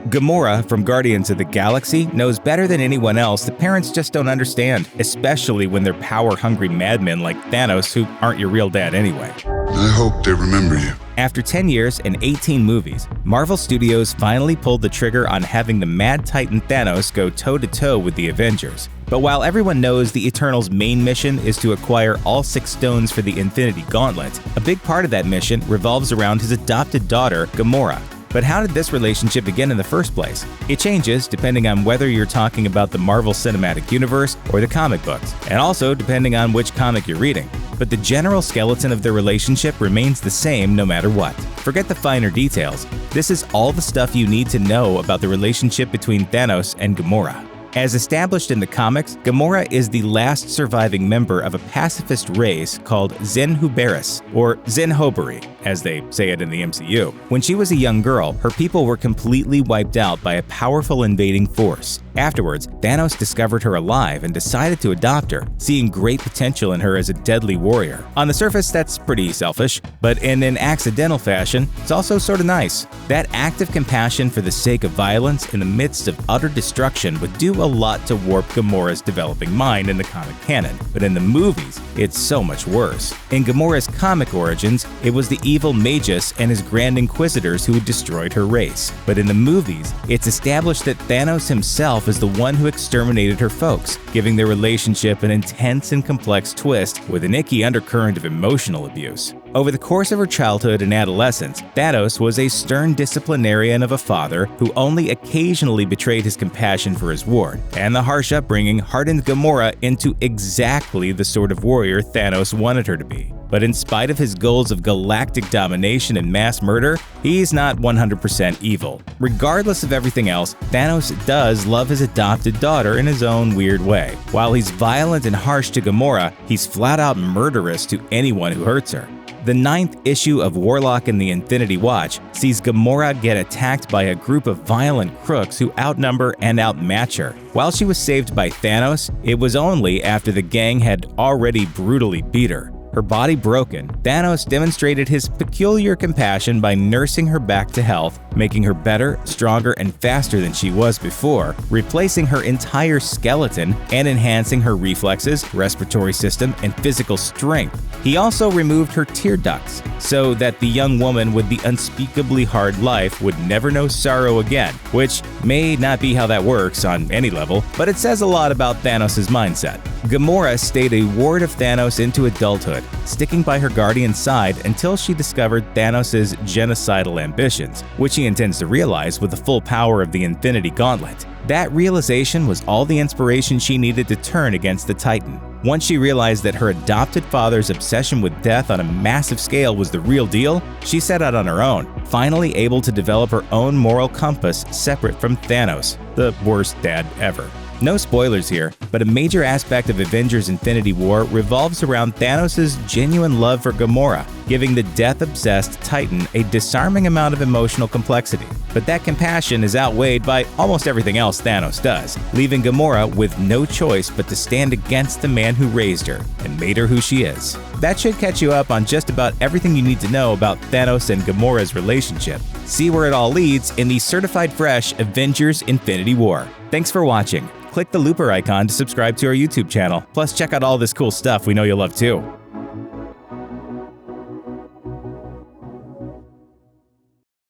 Gamora from Guardians of the Galaxy knows better than anyone else that parents just don't understand, especially when they're power-hungry madmen like Thanos who aren't your real dad anyway. I hope they remember you. After 10 years and 18 movies, Marvel Studios finally pulled the trigger on having the Mad Titan Thanos go toe-to-toe with the Avengers. But while everyone knows the Eternals' main mission is to acquire all 6 stones for the Infinity Gauntlet, a big part of that mission revolves around his adopted daughter, Gamora. But how did this relationship begin in the first place? It changes depending on whether you're talking about the Marvel Cinematic Universe or the comic books, and also depending on which comic you're reading. But the general skeleton of their relationship remains the same no matter what. Forget the finer details. This is all the stuff you need to know about the relationship between Thanos and Gamora. As established in the comics, Gamora is the last surviving member of a pacifist race called Zinhuberis, or Zinhoberi, as they say it in the MCU. When she was a young girl, her people were completely wiped out by a powerful invading force. Afterwards, Thanos discovered her alive and decided to adopt her, seeing great potential in her as a deadly warrior. On the surface, that's pretty selfish, but in an accidental fashion, it's also sort of nice. That act of compassion for the sake of violence in the midst of utter destruction would do a lot to warp Gamora's developing mind in the comic canon, but in the movies, it's so much worse. In Gamora's comic origins, it was the evil Magus and his Grand Inquisitors who had destroyed her race. But in the movies, it's established that Thanos himself is the one who exterminated her folks, giving their relationship an intense and complex twist with an icky undercurrent of emotional abuse. Over the course of her childhood and adolescence, Thanos was a stern disciplinarian of a father who only occasionally betrayed his compassion for his ward, and the harsh upbringing hardened Gamora into exactly the sort of warrior Thanos wanted her to be. But in spite of his goals of galactic domination and mass murder, he's not 100% evil. Regardless of everything else, Thanos does love his adopted daughter in his own weird way. While he's violent and harsh to Gamora, he's flat-out murderous to anyone who hurts her. The 9th issue of Warlock and the Infinity Watch sees Gamora get attacked by a group of violent crooks who outnumber and outmatch her. While she was saved by Thanos, it was only after the gang had already brutally beat her. Her body broken, Thanos demonstrated his peculiar compassion by nursing her back to health, making her better, stronger, and faster than she was before, replacing her entire skeleton and enhancing her reflexes, respiratory system, and physical strength. He also removed her tear ducts, so that the young woman with the unspeakably hard life would never know sorrow again, which may not be how that works on any level, but it says a lot about Thanos' mindset. Gamora stayed a ward of Thanos into adulthood, sticking by her guardian's side until she discovered Thanos' genocidal ambitions, which he intends to realize with the full power of the Infinity Gauntlet. That realization was all the inspiration she needed to turn against the Titan. Once she realized that her adopted father's obsession with death on a massive scale was the real deal, she set out on her own, finally able to develop her own moral compass separate from Thanos, the worst dad ever. No spoilers here, but a major aspect of Avengers Infinity War revolves around Thanos' genuine love for Gamora, giving the death-obsessed Titan a disarming amount of emotional complexity. But that compassion is outweighed by almost everything else Thanos does, leaving Gamora with no choice but to stand against the man who raised her and made her who she is. That should catch you up on just about everything you need to know about Thanos and Gamora's relationship. See where it all leads in the certified fresh Avengers Infinity War. Thanks for watching. Click the looper icon to subscribe to our YouTube channel. Plus, check out all this cool stuff we know you'll love too.